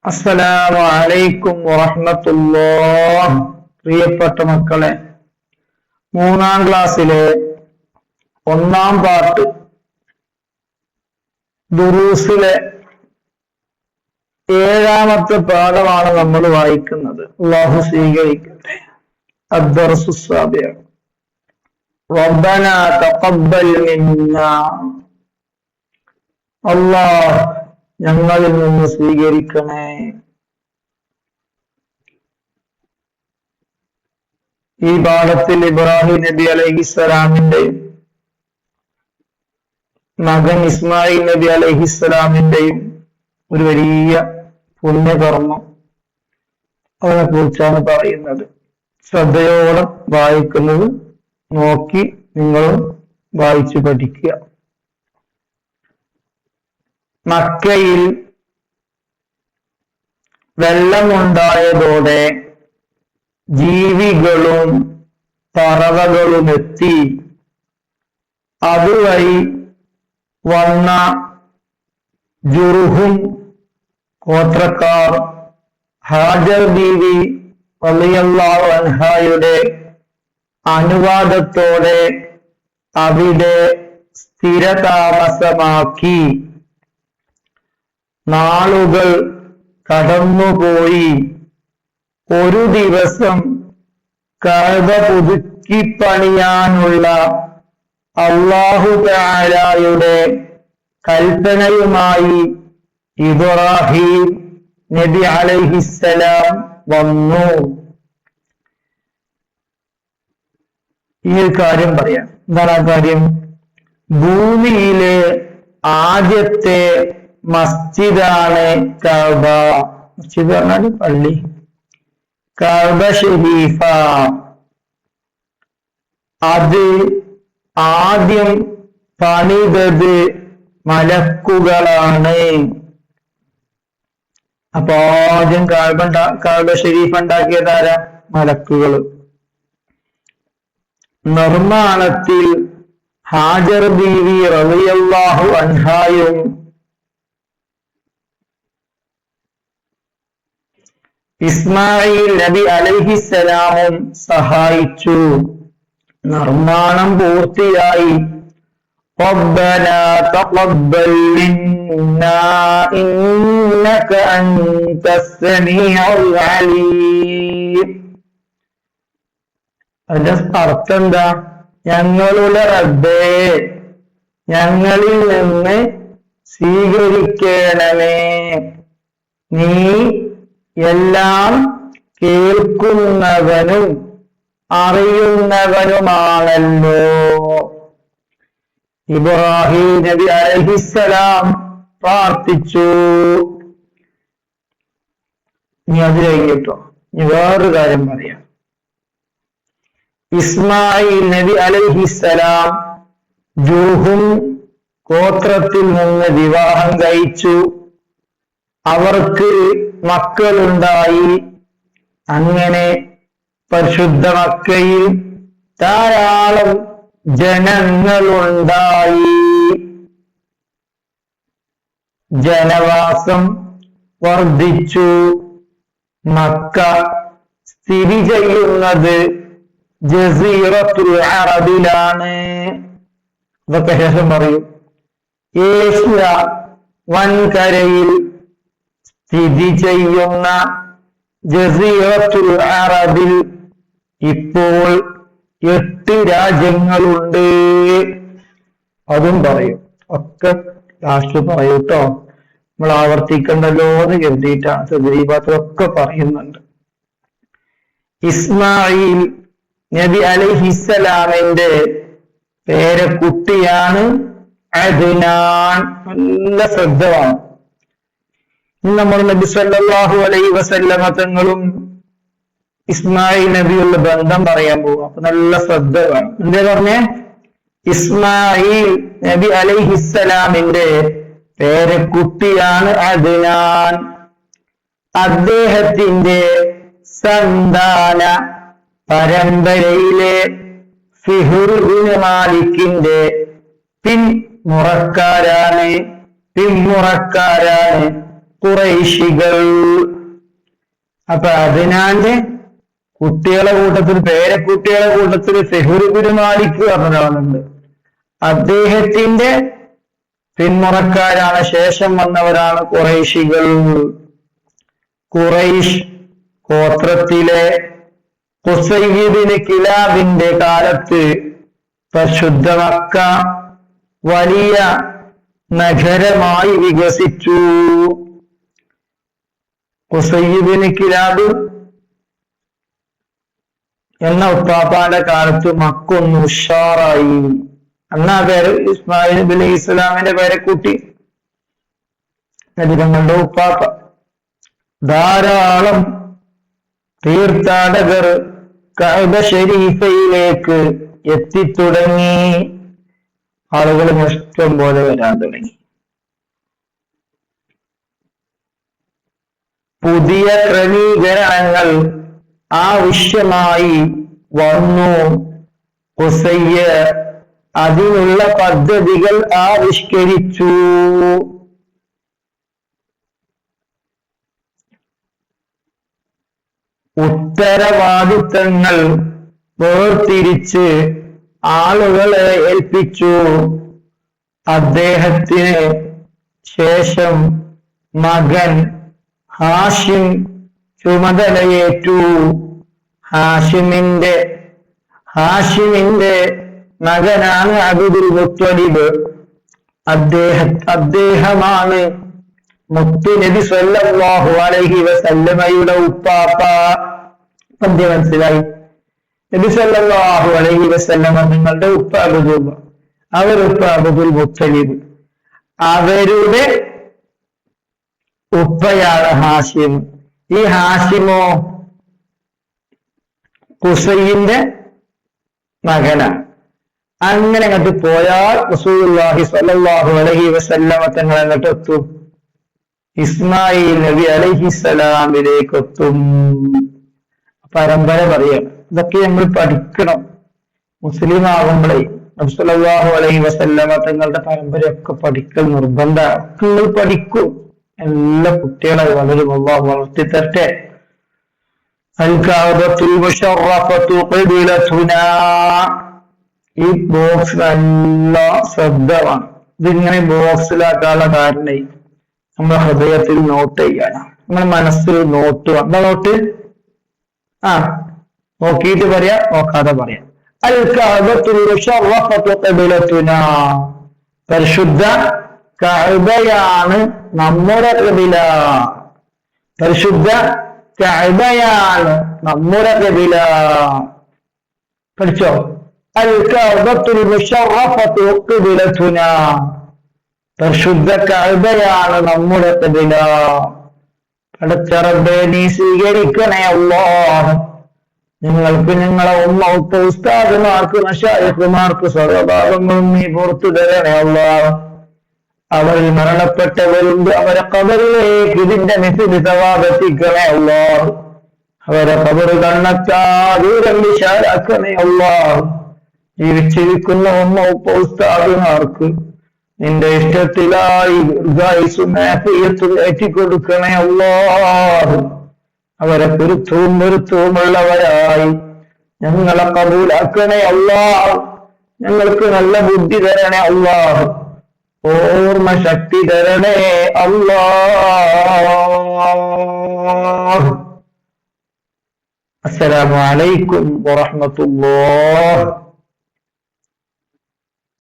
അസ്സലാമു അലൈക്കും വറഹ്മത്തുള്ളാഹി. പ്രിയപ്പെട്ട മക്കളെ, 3-ാം ക്ലാസ്സിലെ 1-ാം പാർട്ട് ദുറൂസിലെ 7-ാമത്തെ പാഠമാണ് നമ്മൾ വായിക്കുന്നത്. അല്ലാഹു സ്വീകരിക്കട്ടെ. അദ്ദർസു സ്സാബിഅ. റബ്ബനാ തഖബ്ബൽ മിന്നാ. അല്ലാഹ് ഞങ്ങളിൽ നിന്ന് സ്വീകരിക്കണേ. ഈ പാഠത്തിൽ ഇബ്രാഹിം നബി അലൈഹിസ്സലാമിന്റെയും മകൻ ഇസ്മായിൽ നബി അലൈഹിസ്സലാമിന്റെയും ഒരു വലിയ പുണ്യകർമ്മം അതിനെ കുറിച്ചാണ് പറയുന്നത്. ശ്രദ്ധയോടെ വായിക്കുന്നത് നോക്കി നിങ്ങളും വായിച്ചു പഠിക്കുക. മക്കയിൽ വെള്ളമുണ്ടായതോടെ ജീവികളും പറവകളും എത്തി. അതുവഴി വന്ന ജുർഹും ഗോത്രക്കാർ ഹാജർ ബീവി റളിയല്ലാഹു അൻഹായുടെ അനുവാദത്തോടെ അവിടെ സ്ഥിരതാമസമാക്കി. നാളുകൾ കടന്നുപോയി. ഒരു ദിവസം കഅബ പുതുക്കിപ്പണിയാനുള്ള അല്ലാഹു തആലയുടെ കൽപ്പനയുമായി ഇബ്രാഹിം നബി അലൈഹിസ്സലാം വന്നു. ഈ കാര്യം പറയാം. എന്താണ് ആ കാര്യം? ഭൂമിയിലെ ആദ്യത്തെ മസ്ജിദാണ് കഅബ. മസ്ജിദ് പറഞ്ഞാൽ പള്ളി. കഅബ ഷരീഫ. അത് ആദ്യം പണിതത് മലക്കുകളാണ്. അപ്പൊ ആദ്യം കഅബ ഷരീഫ് ഉണ്ടാക്കിയതാരാ? മലക്കുകൾ. നിർമ്മാണത്തിൽ ഹാജർ ബീവി റളിയല്ലാഹു അൻഹായും ഇസ്മായിൽ നബി അലൈഹിസ്സലാമും സഹായിച്ചു. നിർമ്മാണം പൂർത്തിയായി. റബ്ബനാ തഖബ്ബൽ മിന്നാ ഇന്നക അൻതസ് സമീഉൽ അലീം. അതിന്റെ അർത്ഥം എന്താ? ഞങ്ങളുടെ റബ്ബേ, ഞങ്ങളിൽ നിന്ന് സ്വീകരിക്കണമേ, നീ എല്ലാം കേൾക്കുന്നവനും അറിയുന്നവനുമാണല്ലോ. ഇബ്രാഹിം നബി അലൈഹിസ്സലാം പ്രാർത്ഥിച്ചു. ഇനി അത് കഴിഞ്ഞിട്ടോ ഇനി വേറൊരു കാര്യം പറയാം. ഇസ്മായിൽ നബി അലൈഹിസ്സലാം ജുർഹും ഗോത്രത്തിൽ നിന്ന് വിവാഹം കഴിച്ചു. അവർക്ക് മക്കളുണ്ടായി. അങ്ങനെ പരിശുദ്ധ മക്കയിൽ ധാരാളം ജനങ്ങളുണ്ടായി. ജനവാസം വർദ്ധിച്ചു. മക്ക സ്ഥിതി ചെയ്യുന്നത് ജസീറത്തുൽ അറബിലാണ്. ഇതൊക്കെ ശേഷം പറയും. ഏഷ്യ വൻകരയിൽ സ്ഥിതി ചെയ്യുന്ന ജസീറത്തുൽ അറബിൽ ഇപ്പോൾ 8 രാജ്യങ്ങളുണ്ട്. അതും പറയും. ഒക്കെ ലാസ്റ്റ് പറയും കേട്ടോ. നമ്മൾ ആവർത്തിക്കണ്ടല്ലോ എന്ന് കരുതിയിട്ടാണ്. തദ്രീബാത്തൊക്കെ പറയുന്നുണ്ട്. ഇസ്മായിൽ നബി അലൈഹിസ്സലാമിന്റെ പേരക്കുട്ടിയാണ് അദ്നാൻ. നല്ല ശ്രദ്ധ വേണം. നമ്മൾ നബി സല്ലല്ലാഹു അലൈഹി വസല്ലമ തങ്ങളും ഇസ്മായിൽ നബിയുള്ള ബന്ധം പറയാൻ പോകും. അപ്പൊ നല്ല ശ്രദ്ധ വേണം. എന്താ പറഞ്ഞേ? ഇസ്മായിൽ നബി അലൈഹിസ്സലാമിന്റെ പേരക്കുട്ടിയാണ് അദ്നാൻ. അദ്ദേഹത്തിന്റെ സന്താന പരമ്പരയിലെ ഫിഹ്ർ ഇബ്നു മാലിക്കിന്റെ പിന്മുറക്കാരാണ് ഖുറൈശികൾ. അപ്പൊ അതിനാന്റെ കുട്ടികളെ കൂട്ടത്തിൽ, പേരക്കുട്ടികളെ കൂട്ടത്തിൽ സെഹുർ ബിൻ മാലിക് പറഞ്ഞൊരാളുണ്ട്. അദ്ദേഹത്തിന്റെ പിന്മുറക്കാരാണ്, ശേഷം വന്നവരാണ് ഖുറൈശികൾ. ഖുറൈശ് ഗോത്രത്തിലെ ഖുസൈ ബിൻ കിലാബിന്റെ കാലത്ത് പരിശുദ്ധ മക്ക വലിയ നഗരമായി വികസിച്ചു. ഖുസൈ ബിൻ കിലാബ് എന്ന ഉപ്പാപ്പാന്റെ കാലത്ത് മക്ക ഒന്ന് ഉഷാറായി. അന്ന് ആ പേര് ഇസ്മായിൽ നബി ഇസ്ലാമിന്റെ പേരെക്കൂട്ടി നബിതങ്ങളുടെ ഉപ്പാപ്പ. ധാരാളം തീർത്ഥാടകർ കഅബ ഷരീഫയിലേക്ക് എത്തിത്തുടങ്ങി. ആളുകൾ ഇഷ്ടം പോലെ വരാൻ തുടങ്ങി. പുതിയ ക്രമീകരണങ്ങൾ ആവശ്യമായി വന്നു. ഖുസയ്യ് അതിനുള്ള പദ്ധതികൾ ആവിഷ്കരിച്ചു. ഉത്തരവാദിത്തങ്ങൾ വേർതിരിച്ച് ആളുകളെ ഏൽപ്പിച്ചു. അദ്ദേഹത്തിന് ശേഷം മകൻ ഹാഷിം ചുമതലയേറ്റു. ഹാഷിമിന്റെ മകനാണ് അബ്ദുൽ മുത്തലിബ്. അദ്ദേഹമാണ് മുത്തു നബി സല്ലല്ലാഹു അലൈഹി വസല്ലമയുടെ ഉപ്പാപ്പ. മനസ്സിലായി? നബി സല്ലല്ലാഹു അലൈഹി വസല്ലമ നിങ്ങളുടെ ഉപ്പ അവരുപ്പ അബ്ദുൽ മുത്തലിബ്. അവരുടെ ഉപ്പയാണ് ഹാഷിം. ഈ ഹാഷിമോ ഖുസൈന്റെ മകനാണ്. അങ്ങനെ അങ്ങോട്ട് പോയാൽ റസൂലുള്ളാഹി സ്വല്ലല്ലാഹു അലൈഹി വസല്ലമ തങ്ങൾ അങ്ങോട്ട് എത്തും. ഇസ്മായിൽ നബി അലൈഹിസ്സലാമിലേക്ക് എത്തും. പരമ്പര പറയണം. ഇതൊക്കെ നമ്മൾ പഠിക്കണം. മുസ്ലിം ആകുമ്പോഴേ നബി സ്വല്ലല്ലാഹു അലൈഹി വസല്ലമ തങ്ങളുടെ പരമ്പരയൊക്കെ പഠിക്കൽ നിർബന്ധമാണ്. നിങ്ങൾ പഠിക്കും. എല്ലാ കുട്ടികളെ വളരും. അല്ലാഹു വളർത്തി തരട്ടെ. അൽ കഅബത്തുൽ മുശറഫത്തു ഖിബ്ലതുനാ. ഈ ബോക്സ് നല്ല ശബ്ദമാണ്. ഇതിങ്ങനെ ബോക്സിലാക്കാനുള്ള കാരണം നമ്മുടെ ഹൃദയത്തിൽ നോട്ട് ചെയ്യാണ്. നമ്മുടെ മനസ്സിൽ നോട്ട്. എന്താ നോട്ട്? നോക്കിയിട്ട് പറയാ, നോക്കാതെ പറയാം. അൽ കഅബത്തുൽ മുശറഫത്തു ഖിബ്ലതുനാ. പരിശുദ്ധ കഅബയാണ് നമ്മുടെ ഖിബ്ല. പരിശുദ്ധ കഅബയാണ് നമ്മുടെ ഖിബ്ല. പഠിച്ചോ? അൽ കഅബത്തുൽ മുശറഫത്തു ഖിബ്ലതുനാ. പരിശുദ്ധ കഅബയാണ് നമ്മുടെ ഖിബ്ല. പടച്ച റബ്ബേ, നീ സ്വീകരിക്കണേ അല്ലാഹ്. നിങ്ങൾക്ക് ഞങ്ങളെ ഉമ്മ ഉപ്പ ഉസ്താദുമാർക്ക് മശായിഖുമാർക്ക് സർവഭാഗങ്ങളും നീ പുറത്തു തരണേ അല്ലാഹ്. അവരിൽ മരണപ്പെട്ടവരുണ്ട്, അവരെ ഖബറിലേക്ക് ഇതിന്റെ മിസ്ലി സവാബ് എത്തിക്കണേ അല്ലാഹ്. അവരെ ഖബർ കണ്ണെത്താ ദൂരം വിശാലാക്കണേ അല്ലാഹ്. ജീവിച്ചിരിക്കുന്ന ഉമ്മ ഉപ്പ ഉസ്താദുമാർക്ക് നിന്റെ ഇഷ്ടത്തിലായി ദീർഘായുസ്സും ആഫിയത്തും ഏറ്റിക്കൊടുക്കണേ അല്ലാഹ്. അവരെ പൊരുത്തവും പൊരുത്തവുമുള്ളവരായി ഞങ്ങളെ കബൂലാക്കണേ അല്ലാഹ്. ഞങ്ങൾക്ക് നല്ല ബുദ്ധി തരണേ അല്ലാഹ്. ഓർമ്മ ശക്തി തരണേ അല്ലാഹ്. അസ്സലാമു അലൈക്കും വറഹ്മത്തുള്ളാഹ്.